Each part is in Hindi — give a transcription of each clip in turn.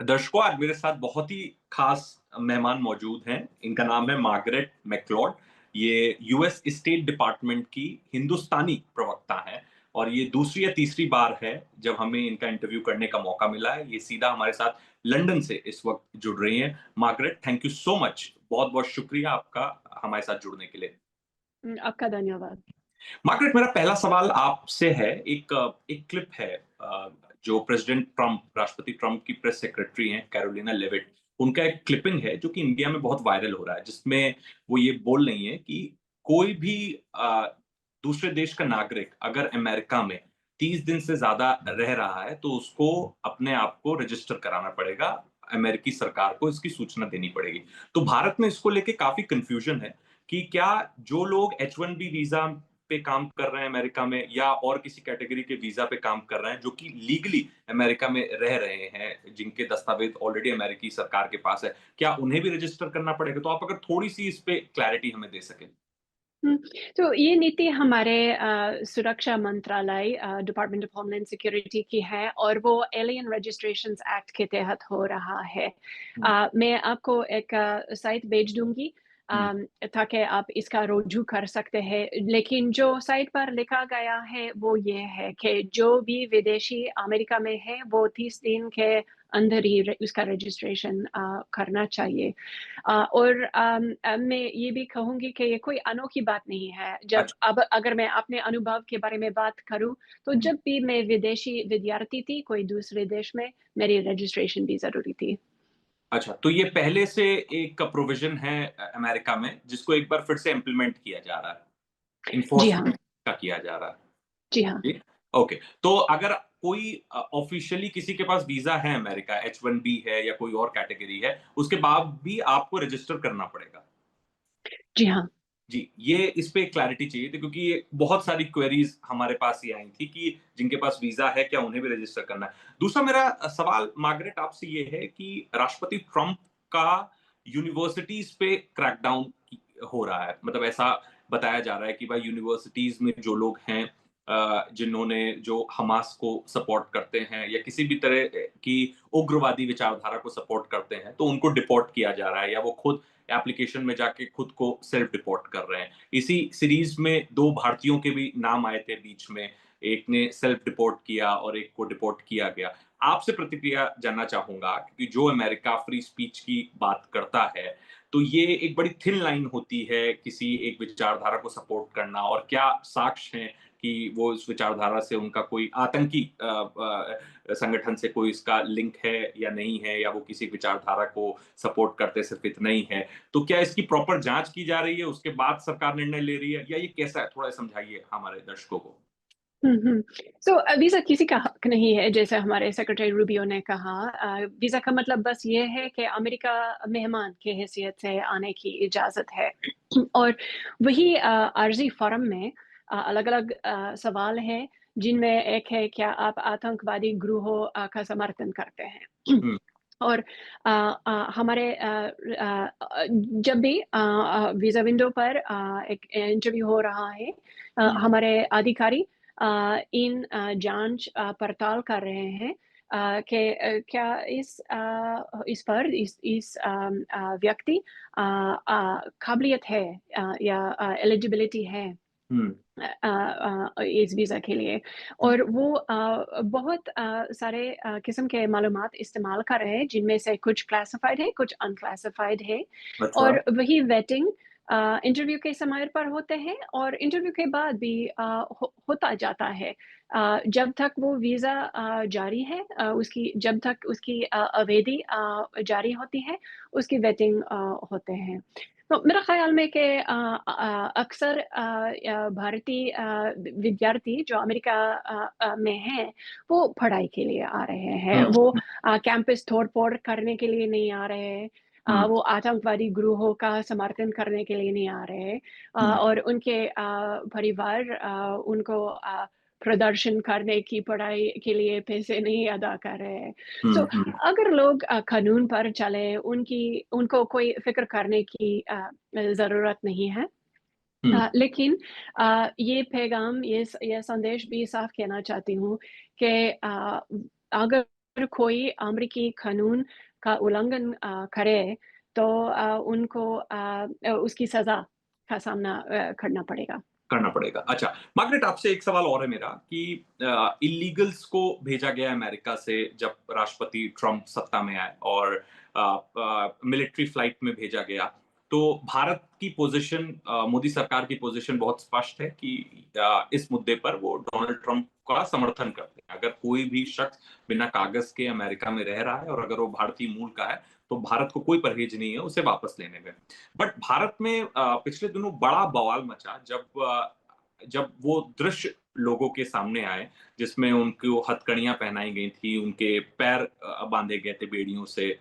दर्शकों, आज मेरे साथ बहुत ही खास मेहमान मौजूद हैं। इनका नाम है मार्गरेट मैक्लॉड। ये यूएस स्टेट डिपार्टमेंट की हिंदुस्तानी प्रवक्ता हैं और ये दूसरी या तीसरी बार है जब हमें इनका इंटरव्यू करने का मौका मिला है। ये सीधा हमारे साथ लंदन से इस वक्त जुड़ रही हैं। Margaret, thank you so much. बहुत-बहुत शुक्रिया आपका हमारे साथ जुड़ने के लिए। आपका धन्यवाद। मार्गरेट, मेरा पहला सवाल आपसे है। एक क्लिप है जो प्रेसिडेंट ट्रंप, राष्ट्रपति ट्रंप की प्रेस सेक्रेटरी हैं कैरोलिना लेविट, उनका एक क्लिपिंग है जो कि इंडिया में बहुत वायरल हो रहा है, जिसमें वो ये बोल रही हैं कि कोई भी दूसरे देश का नागरिक अगर अमेरिका में 30 दिन से ज्यादा रह रहा है तो उसको अपने आप को रजिस्टर कराना पड़ेगा। अमेरिकी सरकार को इसकी सूचना देनी पड़ेगी। तो भारत में इसको लेके काफी कंफ्यूजन है कि क्या जो लोग H1B वीजा पे काम कर रहे हैं अमेरिका में या और किसी कैटेगरी के वीजा पे काम कर रहे हैं जो कि लीगली अमेरिका में रह रहे हैं, जिनके दस्तावेज ऑलरेडी अमेरिकी सरकार के पास है, क्या उन्हें भी रजिस्टर करना पड़ेगा? तो आप अगर थोड़ी-सी इस पे क्लैरिटी हमें दे सकें। हुँ, तो ये नीति हमारे सुरक्षा मंत्रालय डिपार्टमेंट ऑफ होमलैंड सिक्योरिटी की है और वो एलियन रजिस्ट्रेशंस एक्ट के तहत हो रहा है। हुँ, मैं आपको एक साइट भेज दूँगी हुँ, ताकि आप इसका रुजू कर सकते हैं। लेकिन जो साइट पर लिखा गया है वो ये है कि जो भी विदेशी अमेरिका में है वो 30 दिन के अंदर ही उसका रजिस्ट्रेशन करना चाहिए। और मैं ये भी कहूँगी कि ये कोई अनोखी बात नहीं है। जब अच्छा। अब अगर मैं अपने अनुभव के बारे में बात करूँ, तो हुँ, जब भी मैं विदेशी विद्यार्थी थी, कोई दूसरे देश में, मेरी रजिस्ट्रेशन भी ज़रूरी थी। अच्छा, तो ये पहले से एक प्रोविज़न है अमेरिका में जिसको एक बार फिर से इम्प्लीमेंट किया जा रहा है, जी एनफोर्स हाँ, का किया जा रहा है। जी हाँ। जी, ओके। तो अगर कोई ऑफ़िशियली किसी के पास वीज़ा है अमेरिका, H1B है या कोई और कैटेगरी है, उसके बाद भी आपको रजिस्टर करना पड़ेगा। जी हाँ। जी, ये इस पे क्लैरिटी चाहिए थी क्योंकि ये बहुत सारी क्वेरीज़ हमारे पास ये आई थी कि जिनके पास वीज़ा है, क्या उन्हें भी रजिस्टर करना है? दूसरा मेरा सवाल मार्गरेट आपसे ये है कि राष्ट्रपति ट्रंप का यूनिवर्सिटीज़ पे क्रैकडाउन हो रहा है। मतलब ऐसा बताया जा रहा है कि भाई यूनिवर्सिटीज़ में जो लोग हैं जिन्होंने जो हमास को सपोर्ट करते हैं या किसी भी तरह की उग्रवादी विचारधारा को सपोर्ट करते हैं, तो उनको डिपोर्ट किया जा रहा है या वो खुद एप्लीकेशन में जाके खुद को सेल्फ डिपोर्ट कर रहे हैं। इसी सीरीज में 2 भारतीयों के भी नाम आए थे बीच में। एक ने सेल्फ डिपोर्ट किया और एक को डिपोर्ट किया गया। आपसे प्रतिक्रिया जानना चाहूँगा क्योंकि जो अमेरिका फ्री स्पीच की बात करता है, तो ये एक बड़ी थिन लाइन होती है किसी एक विचारधारा को सपोर्ट करना और क्या साक्ष्य हैं कि वो इस विचारधारा से उनका कोई आतंकी संगठन से कोई इसका लिंक है या नहीं है या वो किसी विचारधारा को सपोर्ट करते सिर्फ इतना ही है। तो क्या इसकी प्रॉपर जाँच की जा रही है, उसके बाद सरकार निर्णय ले रही है या ये कैसा है? थोड़ा समझाइए हमारे दर्शकों को। हुँ, हुँ। सो वीज़ा किसी का हक नहीं है, जैसे हमारे सेक्रेटरी रूबियो ने कहा। वीज़ा का मतलब बस ये है कि अमेरिका मेहमान की हैसियत से आने की इजाज़त है। और वही अर्ज़ी फ़ॉर्म में अलग-अलग सवाल हैं, जिनमें एक है, क्या आप आतंकवादी ग्रुहों का समर्थन करते हैं? हुँ, और हमारे जब भी वीज़ा विंडो पर एक इंटरव्यू हो रहा है, हुँ, हमारे अधिकारी इन जांच पड़ताल कर रहे हैं कि क्या इस पर व्यक्ति काबिलियत है या एलिजिबिलिटी है हुँ, इस वीज़ा के लिए। हुँ। और वो बहुत सारे किस्म के मालूमात इस्तेमाल कर रहे हैं, जिनमें से कुछ क्लासिफ़ाइड है, कुछ अनक्लासिफ़ाइड है। अच्छा। और वही वेटिंग इंटरव्यू के समय पर होते हैं और इंटरव्यू के बाद भी होता जाता है। जब तक वो वीज़ा जारी है, उसकी जब तक उसकी अवधि जारी होती है, उसकी वेटिंग होते हैं। तो मेरा ख़्याल में कि अक्सर भारतीय विद्यार्थी जो अमेरिका में हैं, वो पढ़ाई के लिए आ रहे हैं। हुँ, वो हुँ, कैंपस तोड़-फोड़ करने के लिए नहीं आ रहे हैं। हुँ, वो आतंकवादी ग्रुहों का समर्थन करने के लिए नहीं आ रहे हैं। हुँ, और उनके परिवार उनको प्रदर्शन करने की पढ़ाई के लिए पैसे नहीं अदा कर रहे हैं। हुँ, सो हुँ, अगर लोग कानून पर चले, उनको कोई फ़िक्र करने की ज़रूरत नहीं है। हुँ, लेकिन ये पैगाम ये संदेश भी साफ कहना चाहती हूँ कि अगर अगर कोई अमेरिकी कानून का उल्लंघन करे तो उनको उसकी सज़ा का सामना करना पड़ेगा। करना पड़ेगा। अच्छा, मार्गरेट आपसे एक सवाल और है मेरा कि इल्लीगल्स को भेजा गया अमेरिका से जब राष्ट्रपति ट्रम्प सत्ता में आए और मिलिट्री फ्लाइट में भेजा गया, तो भारत की पोज़ीशन मोदी सरकार की पोज़ीशन बहुत स्पष्ट है कि इस मुद्दे पर वो डोनाल्ड ट्रम्प का समर्थन करते हैं। अगर कोई भी शख्स बिना कागज़ के अमेरिका में रह रहा है और अगर वो भारतीय मूल का है, तो भारत को कोई परहेज नहीं है उसे वापस लेने में। बट भारत में पिछले दिनों बड़ा बवाल मचा जब वो दृश्य लोगों के सामने आए जिसमें उनको हथकड़ियां पहनाई गई थी, उनके पैर बांधे गए थे बेड़ियों से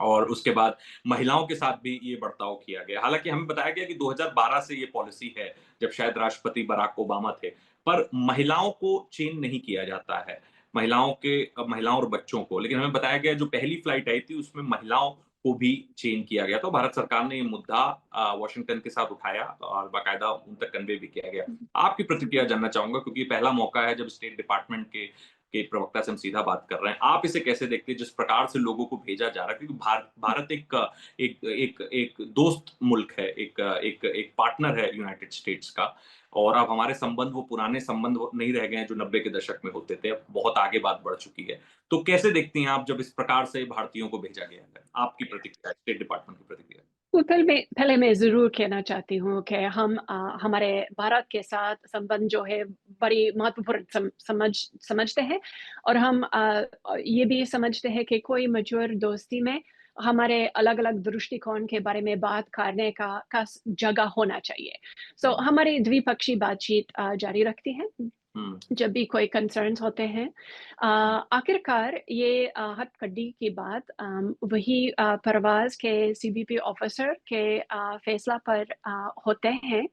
और उसके बाद महिलाओं के साथ भी ये बर्ताव किया गया। हालांकि हमें बताया गया कि 2012 से ये पॉलिसी है, जब शायद राष्ट्रपति बराक ओबामा थे, पर महिलाओं को चेन नहीं किया जाता है, महिलाओं और बच्चों को। लेकिन हमें बताया गया जो पहली फ्लाइट आई थी उसमें महिलाओं को भी चेन किया गया। तो भारत सरकार ने ये मुद्दा वॉशिंगटन के साथ उठाया और बाकायदा उन तक कन्वे भी किया गया। आपकी प्रतिक्रिया जानना चाहूंगा क्योंकि ये पहला मौका है जब स्टेट डिपार्टमेंट के प्रवक्ता से हम सीधा बात कर रहे हैं। आप इसे कैसे देखते हैं जिस प्रकार से लोगों को भेजा जा रहा है? क्योंकि भारत एक एक एक एक दोस्त मुल्क है, एक एक पार्टनर है यूनाइटेड स्टेट्स का और अब हमारे संबंध वो पुराने संबंध वो नहीं रह गए हैं जो 90 के दशक में होते थे। अब बहुत आगे बात बढ़ चुकी है। तो कैसे देखती हैं आप जब इस प्रकार से भारतीयों को भेजा गया है? आपकी प्रतिक्रिया, स्टेट डिपार्टमेंट की प्रतिक्रिया? तो पहले मैं ज़रूर कहना चाहती हूँ कि हमारे भारत के साथ संबंध जो है बड़ी महत्वपूर्ण समझते हैं और हम ये भी समझते हैं कि कोई मैच्योर दोस्ती में हमारे अलग-अलग दृष्टिकोण के बारे में बात करने का जगह होना चाहिए। सो हुँ, हमारी द्विपक्षीय बातचीत जारी रखती है। हुँ, जब भी कोई कंसर्न्स होते हैं हुँ, आखिरकार ये हथकड्डी की बात वही परवाज़ के सीबीपी ऑफ़िसर के फ़ैसला पर होते हैं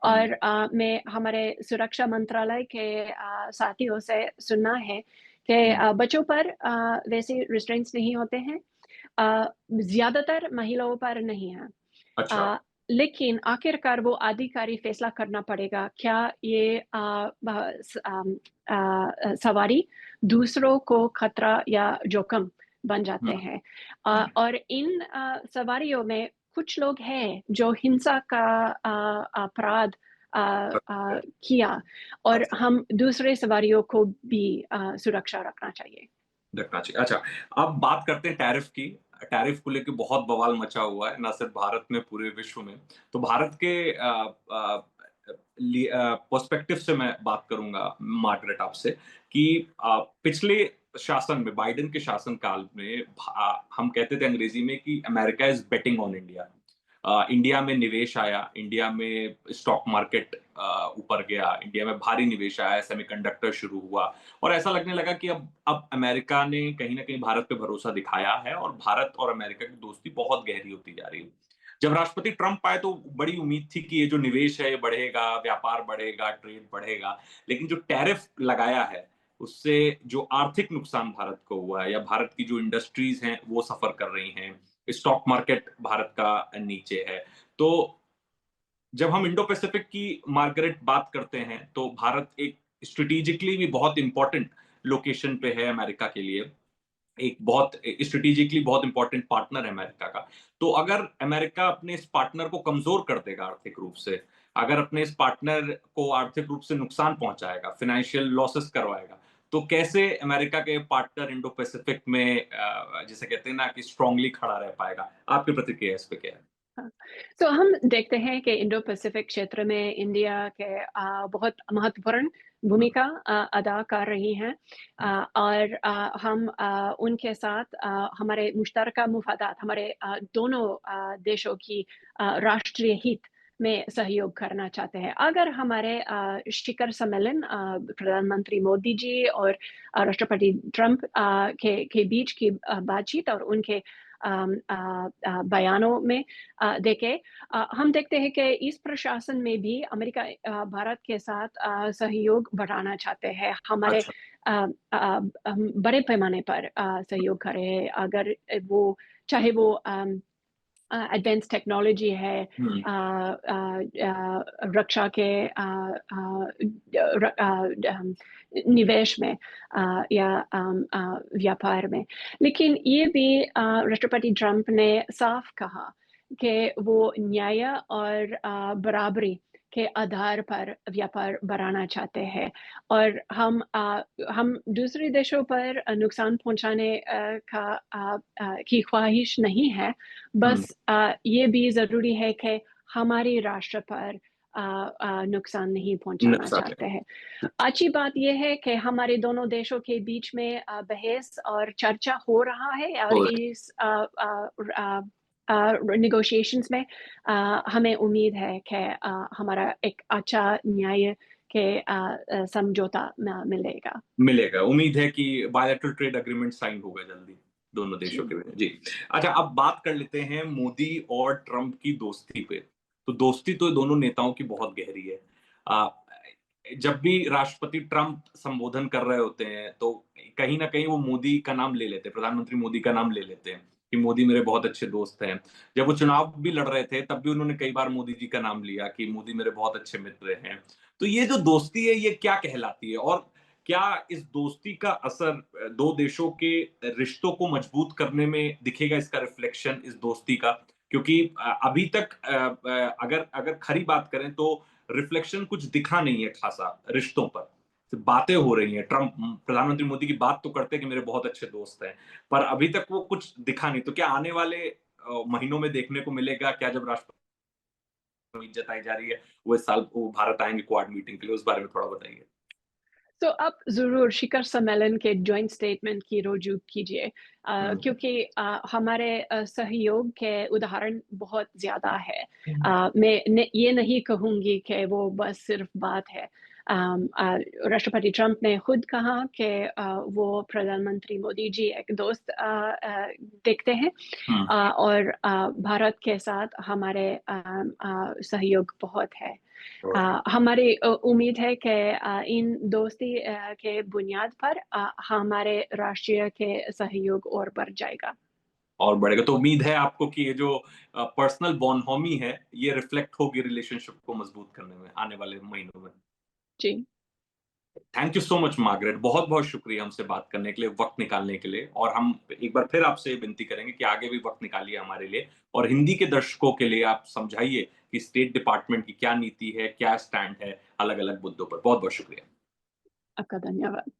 हुँ, और मैं हमारे सुरक्षा मंत्रालय के साथियों से सुना है कि हुँ। बच्चों पर वैसे रिस्ट्रेंट्स नहीं होते हैं। ज़्यादातर महिलाओं पर नहीं है। अच्छा, अ, लेकिन आखिरकार वो आधिकारिक फैसला करना पड़ेगा, क्या ये सवारी दूसरों को खतरा या जोखिम बन जाते हुँ, हैं। हुँ, और इन सवारियों में कुछ लोग हैं जो हिंसा का अपराध अ किया और अच्छा। हम दूसरे सवारियों को भी सुरक्षा रखना चाहिए। रखना चाहिए। अच्छा, अब बात करते हैं टैरिफ की। टैरिफ को लेके बहुत बवाल मचा हुआ है, ना सिर्फ भारत में, पूरे विश्व में। तो भारत के पर्सपेक्टिव से मैं बात करूँगा मार्गरेट आपसे कि पिछले शासन में, बाइडेन के शासन काल में हम कहते थे अंग्रेजी में कि America is betting on India. India में निवेश आया, इंडिया में स्टॉक मार्केट ऊपर गया, इंडिया में भारी निवेश आया, सेमीकंडक्टर शुरू हुआ और ऐसा लगने लगा कि अब अमेरिका ने कहीं न कहीं भारत पे भरोसा दिखाया है और भारत और अमेरिका की दोस्ती बहुत गहरी होती जा रही है। जब राष्ट्रपति ट्रम्प आए तो बड़ी उम्मीद थी कि ये जो निवेश है ये बढ़ेगा, व्यापार बढ़ेगा, ट्रेड बढ़ेगा। लेकिन जो टैरिफ लगाया है, उससे जो आर्थिक नुकसान भारत को हुआ है या भारत की जो इंडस्ट्रीज़ हैं, वो सफ़र कर रही हैं। स्टॉक मार्केट भारत का नीचे है। तो जब हम इंडो पैसिफिक की मार्गरेट बात करते हैं, तो भारत एक स्ट्रैटेजिकली भी बहुत इम्पोर्टेंट लोकेशन पे है अमेरिका के लिए। एक बहुत स्ट्रैटेजिकली बहुत इम्पोर्टेंट पार्टनर है अमेरिका का। तो अगर अमेरिका अपने इस पार्टनर को कमज़ोर कर देगा आर्थिक रूप से, अगर अपने इस पार्टनर को आर्थिक रूप से नुकसान पहुँचाएगा, फाइनेंशियल लॉसेस करवाएगा, तो कैसे अमेरिका के पार्टनर इंडो पैसिफिक में जिसे कहते हैं ना कि स्ट्रांगली खड़ा रह पाएगा? आपकी प्रतिक्रिया इस पे क्या है? हाँ, तो हम देखते हैं कि इंडो पैसिफिक क्षेत्र में इंडिया के बहुत महत्वपूर्ण हुँ, भूमिका अदा कर रही हैं हुँ, और हम उनके साथ हमारे मुश्तरका मुफादात हमारे दोनों देशों की राष्ट्रीय हित में सहयोग करना चाहते हैं। अगर हमारे शिखर सम्मेलन प्रधानमंत्री मोदी जी और राष्ट्रपति ट्रंप के बीच की बातचीत और उनके बयानों में देखें हम देखते हैं कि इस प्रशासन में भी अमेरिका भारत के साथ सहयोग बढ़ाना चाहते हैं हमारे अच्छा। हम बड़े पैमाने पर सहयोग करें अगर वो चाहे वो एडवांस टेक्नोलॉजी है, हम्म, रक्षा के निवेश में, या व्यापार में। लेकिन ये भी राष्ट्रपति ट्रंप ने साफ कहा कि वो न्याय और बराबरी के आधार पर व्यापार बढ़ाना चाहते हैं, और हम दूसरे देशों पर नुकसान पहुंचाने की ख्वाहिश नहीं है। हम्म, बस ये भी ज़रूरी है कि हमारे राष्ट्र पर नुकसान नहीं पहुंचाना नुकसान चाहते हैं। है। अच्छी बात ये है कि हमारे दोनों देशों के बीच में बहस और चर्चा हो रहा है, और और इस नेगोशिएशंस में हमें उम्मीद है कि हमारा एक अच्छा न्याय के समझौता मिलेगा। मिलेगा, उम्मीद है कि बायलैटरल ट्रेड एग्रीमेंट साइन होगा जल्दी दोनों देशों जी। के बीच। जी। अच्छा, अब बात कर लेते हैं मोदी और ट्रंप की दोस्ती पे। तो दोस्ती तो दोनों नेताओं की बहुत गहरी है। आ, जब भी राष्ट्रपति ट्रंप संबोधन कर रहे होते हैं तो कहीं ना कहीं वो मोदी का नाम ले लेते हैं, प्रधानमंत्री मोदी का नाम ले लेते हैं कि मोदी मेरे बहुत अच्छे दोस्त हैं। जब वो चुनाव भी लड़ रहे थे तब भी उन्होंने कई बार मोदी जी का नाम लिया कि मोदी मेरे बहुत अच्छे मित्र हैं। तो ये जो दोस्ती है ये क्या कहलाती है, और क्या इस दोस्ती का असर दो देशों के रिश्तों को मजबूत करने में दिखेगा, इसका रिफ्लेक्शन इस दोस्ती का? क्योंकि अभी तक अगर अगर खरी बात करें तो रिफ्लेक्शन कुछ दिखा नहीं है खासा रिश्तों पर। सिर्फ बातें हो रही हैं, ट्रंप प्रधानमंत्री मोदी की बात तो करते हैं कि मेरे बहुत अच्छे दोस्त हैं, पर अभी तक वो कुछ दिखा नहीं। तो क्या आने वाले महीनों में देखने को मिलेगा? क्या जब राष्ट्रपति उम्मीद जताई जा रही है वो इस साल वो भारत आएंगे क्वाड मीटिंग के लिए, उस बारे में थोड़ा बताइए। तो आप ज़रूर शिखर सम्मेलन के जॉइंट स्टेटमेंट की रुजू कीजिए, हम्म, क्योंकि हमारे सहयोग के उदाहरण बहुत ज़्यादा है। मैं ये नहीं कहूँगी कि वो बस सिर्फ बात है। राष्ट्रपति ट्रंप ने खुद कहा कि वो प्रधानमंत्री मोदी जी एक दोस्त देखते हैं, हम्म, और भारत के साथ हमारे सहयोग बहुत है। हमारी उम्मीद है कि इन दोस्ती के बुनियाद पर हमारे राष्ट्रीय के सहयोग और बढ़ जाएगा। और बढ़ेगा। तो उम्मीद है आपको कि ये जो पर्सनल बॉनहोमी है ये रिफ्लेक्ट होगी रिलेशनशिप को मजबूत करने में आने वाले महीनों में। जी, thank you so much Margaret, बहुत बहुत शुक्रिया हमसे बात करने के लिए, वक्त निकालने के लिए। और हम एक बार फिर आपसे विनती करेंगे कि आगे भी वक्त निकालिए हमारे लिए, और हिंदी के दर्शकों के लिए आप समझाइए कि स्टेट डिपार्टमेंट की क्या नीति है, क्या स्टैंड है अलग अलग मुद्दों पर। बहुत बहुत शुक्रिया। आपका धन्यवाद।